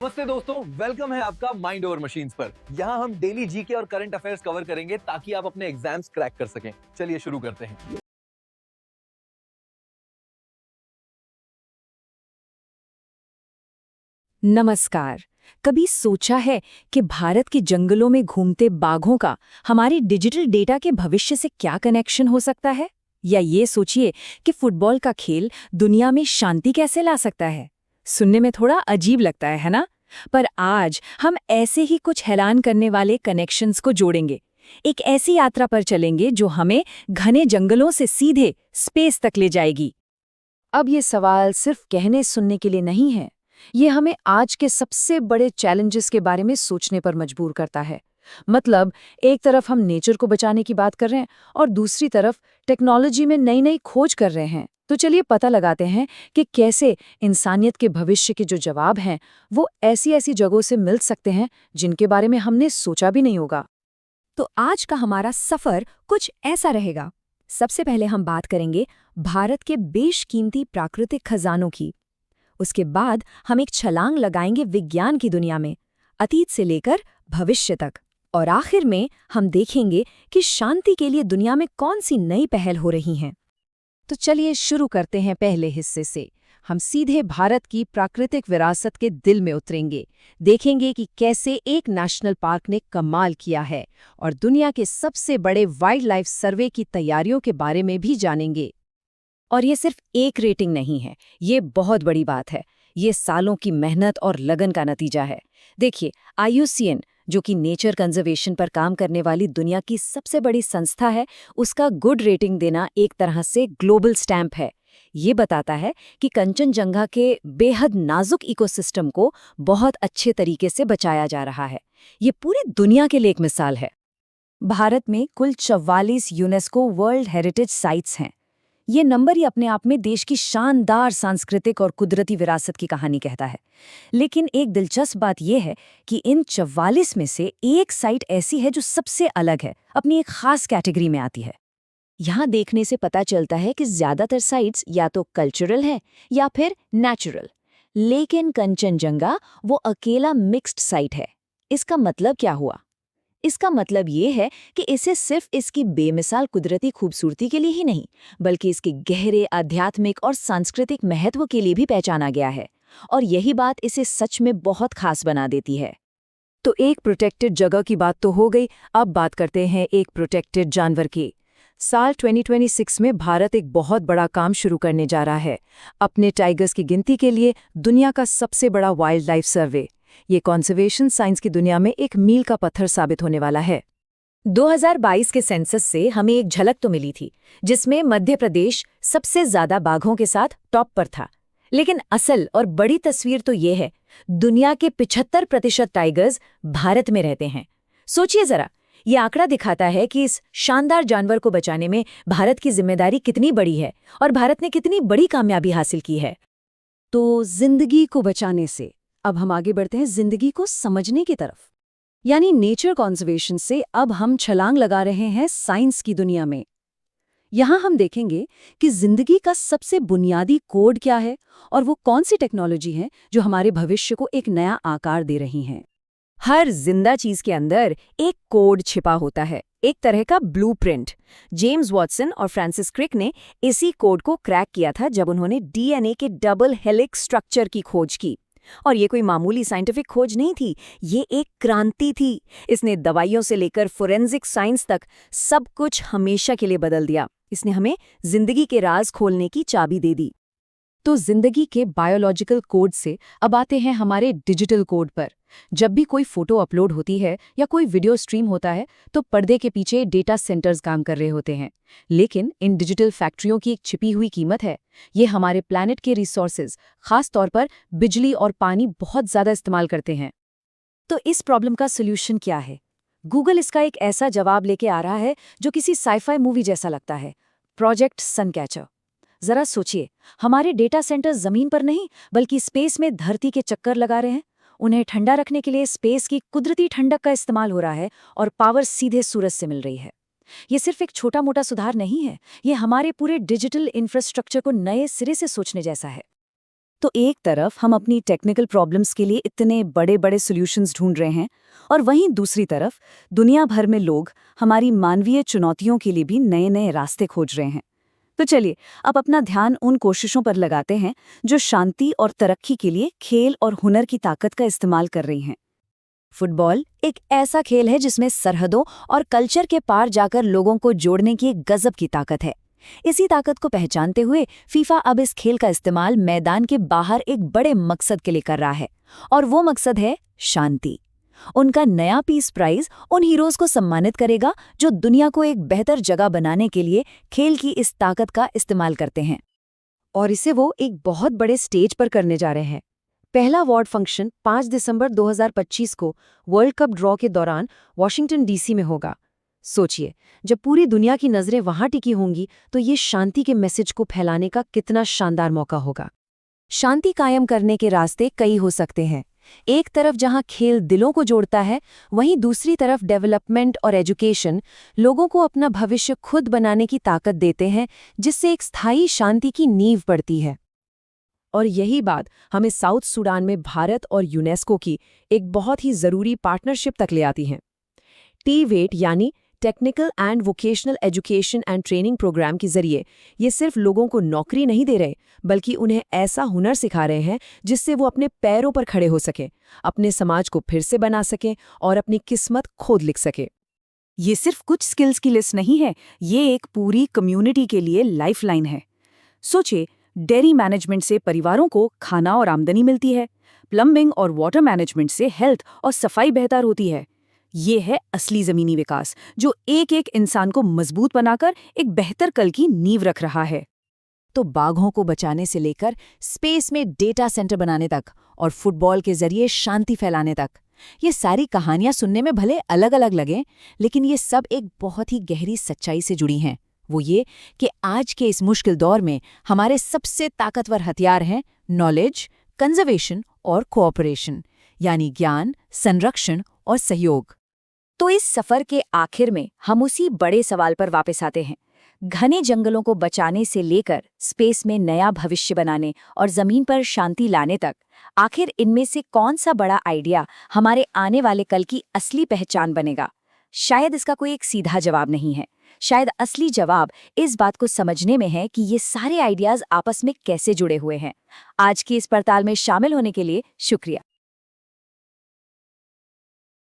नमस्ते दोस्तों, वेलकम है आपका माइंड ओवर मशीन्स पर। यहाँ हम डेली जीके और करंट अफेयर्स कवर करेंगे ताकि आप अपने एग्जाम्स क्रैक कर सकें। चलिए शुरू करते हैं। नमस्कार। कभी सोचा है कि भारत के जंगलों में घूमते बाघों का हमारे डिजिटल डेटा के भविष्य से क्या कनेक्शन हो सकता है? या ये सोचिए कि फुटबॉल का खेल दुनिया में शांति कैसे ला सकता है? सुनने में थोड़ा अजीब लगता है ना? पर आज हम ऐसे ही कुछ हैरान करने वाले कनेक्शंस को जोड़ेंगे। एक ऐसी यात्रा पर चलेंगे जो हमें घने जंगलों से सीधे स्पेस तक ले जाएगी। अब ये सवाल सिर्फ कहने सुनने के लिए नहीं है। ये हमें आज के सबसे बड़े चैलेंजेस के बारे में सोचने पर मजबूर करता है। मतलब, एक तरफ हम नेचर को बचाने की बात कर रहे हैं और दूसरी तरफ टेक्नोलॉजी में नई नई खोज कर रहे हैं। तो चलिए पता लगाते हैं कि कैसे इंसानियत के भविष्य के जो जवाब हैं वो ऐसी ऐसी जगहों से मिल सकते हैं जिनके बारे में हमने सोचा भी नहीं होगा। तो आज का हमारा सफर कुछ ऐसा रहेगा। सबसे पहले हम बात करेंगे भारत के बेशकीमती प्राकृतिक खजानों की। उसके बाद हम एक छलांग लगाएंगे विज्ञान की दुनिया में, अतीत से लेकर भविष्य तक। और आखिर में हम देखेंगे कि शांति के लिए दुनिया में कौन सी नई पहल हो रही हैं। तो चलिए शुरू करते हैं पहले हिस्से से। हम सीधे भारत की प्राकृतिक विरासत के दिल में उतरेंगे, देखेंगे कि कैसे एक नेशनल पार्क ने कमाल किया है और दुनिया के सबसे बड़े वाइल्ड लाइफ सर्वे की तैयारियों के बारे में भी जानेंगे। और ये सिर्फ एक रेटिंग नहीं है, ये बहुत बड़ी बात है। ये सालों की मेहनत और लगन का नतीजा है। देखिए, IUCN, जो कि नेचर कंजर्वेशन पर काम करने वाली दुनिया की सबसे बड़ी संस्था है, उसका गुड रेटिंग देना एक तरह से ग्लोबल स्टैंप है। ये बताता है कि कंचनजंगा के बेहद नाजुक इकोसिस्टम को बहुत अच्छे तरीके से बचाया जा रहा है। ये पूरी दुनिया के लिए एक मिसाल है। भारत में कुल 44 यूनेस्को वर्ल्ड हेरिटेज साइट्स हैं। ये नंबर ही अपने आप में देश की शानदार सांस्कृतिक और कुदरती विरासत की कहानी कहता है। लेकिन एक दिलचस्प बात यह है कि इन 44 में से एक साइट ऐसी है जो सबसे अलग है, अपनी एक खास कैटेगरी में आती है। यहाँ देखने से पता चलता है कि ज्यादातर साइट्स या तो कल्चरल है या फिर नेचुरल, लेकिन कंचनजंगा वो अकेला मिक्स्ड साइट है। इसका मतलब क्या हुआ? इसका मतलब ये है कि इसे सिर्फ इसकी बेमिसाल कुदरती खूबसूरती के लिए ही नहीं, बल्कि इसके गहरे आध्यात्मिक और सांस्कृतिक महत्व के लिए भी पहचाना गया है। और यही बात इसे सच में बहुत खास बना देती है। तो एक प्रोटेक्टेड जगह की बात तो हो गई, अब बात करते हैं एक प्रोटेक्टेड जानवर की। साल 2026 में भारत एक बहुत बड़ा काम शुरू करने जा रहा है, अपने टाइगर्स की गिनती के लिए दुनिया का सबसे बड़ा वाइल्ड लाइफ सर्वे। ये कॉन्जर्वेशन साइंस की दुनिया में एक मील का पत्थर साबित होने वाला है। 2022 के सेंसस से हमें एक झलक तो मिली थी, जिसमें मध्य प्रदेश सबसे ज्यादा बाघों के साथ टॉप पर था। लेकिन असल और बड़ी तस्वीर तो ये है, दुनिया के 75% टाइगर्स भारत में रहते हैं। सोचिए जरा, ये आंकड़ा दिखाता है कि इस शानदार जानवर को बचाने में भारत की जिम्मेदारी कितनी बड़ी है और भारत ने कितनी बड़ी कामयाबी हासिल की है। तो जिंदगी को बचाने से अब हम आगे बढ़ते हैं जिंदगी को समझने की तरफ। यानी नेचर कॉन्जर्वेशन से अब हम छलांग लगा रहे हैं साइंस की दुनिया में। यहाँ हम देखेंगे कि जिंदगी का सबसे बुनियादी कोड क्या है और वो कौन सी टेक्नोलॉजी है जो हमारे भविष्य को एक नया आकार दे रही हैं। हर जिंदा चीज के अंदर एक कोड छिपा होता है, एक तरह का ब्लूप्रिंट। जेम्स वॉटसन और फ्रांसिस क्रिक ने इसी कोड को क्रैक किया था जब उन्होंने DNA के डबल हेलिक्स स्ट्रक्चर की खोज की। और ये कोई मामूली साइंटिफिक खोज नहीं थी, ये एक क्रांति थी। इसने दवाइयों से लेकर फोरेंसिक साइंस तक सब कुछ हमेशा के लिए बदल दिया। इसने हमें जिंदगी के राज खोलने की चाबी दे दी। तो जिंदगी के बायोलॉजिकल कोड से अब आते हैं हमारे डिजिटल कोड पर। जब भी कोई फोटो अपलोड होती है या कोई वीडियो स्ट्रीम होता है तो पर्दे के पीछे डेटा सेंटर्स काम कर रहे होते हैं। लेकिन इन डिजिटल फैक्ट्रियों की एक छिपी हुई कीमत है। ये हमारे प्लैनेट के रिसोर्सेज, खास तौर पर बिजली और पानी, बहुत ज़्यादा इस्तेमाल करते हैं। तो इस प्रॉब्लम का सोल्यूशन क्या है? गूगल इसका एक ऐसा जवाब लेके आ रहा है जो किसी साइफाई मूवी जैसा लगता है, प्रोजेक्ट सनकैचर। जरा सोचिए, हमारे डेटा सेंटर जमीन पर नहीं बल्कि स्पेस में धरती के चक्कर लगा रहे हैं। उन्हें ठंडा रखने के लिए स्पेस की कुदरती ठंडक का इस्तेमाल हो रहा है और पावर सीधे सूरज से मिल रही है। ये सिर्फ एक छोटा मोटा सुधार नहीं है, ये हमारे पूरे डिजिटल इंफ्रास्ट्रक्चर को नए सिरे से सोचने जैसा है। तो एक तरफ हम अपनी टेक्निकल प्रॉब्लम्स के लिए इतने बड़े बड़े सॉल्यूशंस ढूंढ रहे हैं और वहीं दूसरी तरफ दुनिया भर में लोग हमारी मानवीय चुनौतियों के लिए भी नए नए रास्ते खोज रहे हैं। तो चलिए अब अपना ध्यान उन कोशिशों पर लगाते हैं जो शांति और तरक्की के लिए खेल और हुनर की ताकत का इस्तेमाल कर रही हैं। फुटबॉल एक ऐसा खेल है जिसमें सरहदों और कल्चर के पार जाकर लोगों को जोड़ने की एक गजब की ताकत है। इसी ताकत को पहचानते हुए फीफा अब इस खेल का इस्तेमाल मैदान के बाहर एक बड़े मकसद के लिए कर रहा है, और वो मकसद है शांति। उनका नया पीस प्राइज उन हीरोज को सम्मानित करेगा जो दुनिया को एक बेहतर जगह बनाने के लिए खेल की इस ताकत का इस्तेमाल करते हैं, और इसे वो एक बहुत बड़े स्टेज पर करने जा रहे हैं। पहला अवार्ड फंक्शन 5 दिसंबर 2025 को वर्ल्ड कप ड्रॉ के दौरान वॉशिंगटन डीसी में होगा। सोचिए, जब पूरी दुनिया की नजरें वहां टिकी होंगी तो ये शांति के मैसेज को फैलाने का कितना शानदार मौका होगा। शांति कायम करने के रास्ते कई हो सकते हैं। एक तरफ जहां खेल दिलों को जोड़ता है, वहीं दूसरी तरफ डेवलपमेंट और एजुकेशन लोगों को अपना भविष्य खुद बनाने की ताकत देते हैं, जिससे एक स्थायी शांति की नींव पड़ती है। और यही बात हमें साउथ सूडान में भारत और यूनेस्को की एक बहुत ही जरूरी पार्टनरशिप तक ले आती है। TVET यानी technical and vocational education and training program के जरिए ये सिर्फ लोगों को नौकरी नहीं दे रहे, बल्कि उन्हें ऐसा हुनर सिखा रहे हैं जिससे वो अपने पैरों पर खड़े हो सकें, अपने समाज को फिर से बना सकें और अपनी किस्मत खुद लिख सके। ये सिर्फ कुछ स्किल्स की लिस्ट नहीं है, ये एक पूरी कम्युनिटी के लिए लाइफलाइन है। सोचिए, डेयरी मैनेजमेंट से परिवारों को खाना और आमदनी मिलती है, प्लम्बिंग और वाटर मैनेजमेंट से हेल्थ और सफाई बेहतर होती है। ये है असली जमीनी विकास जो एक एक इंसान को मजबूत बनाकर एक बेहतर कल की नींव रख रहा है। तो बाघों को बचाने से लेकर स्पेस में डेटा सेंटर बनाने तक और फुटबॉल के जरिए शांति फैलाने तक, ये सारी कहानियां सुनने में भले अलग अलग लगें, लेकिन ये सब एक बहुत ही गहरी सच्चाई से जुड़ी हैं। वो ये कि आज के इस मुश्किल दौर में हमारे सबसे ताकतवर हथियार हैं नॉलेज, कंजर्वेशन और कोऑपरेशन, यानी ज्ञान, संरक्षण और सहयोग। तो इस सफर के आखिर में हम उसी बड़े सवाल पर वापस आते हैं। घने जंगलों को बचाने से लेकर स्पेस में नया भविष्य बनाने और जमीन पर शांति लाने तक, आखिर इनमें से कौन सा बड़ा आइडिया हमारे आने वाले कल की असली पहचान बनेगा? शायद इसका कोई एक सीधा जवाब नहीं है। शायद असली जवाब इस बात को समझने में है कि ये सारे आइडियाज आपस में कैसे जुड़े हुए हैं। आज की इस पड़ताल में शामिल होने के लिए शुक्रिया।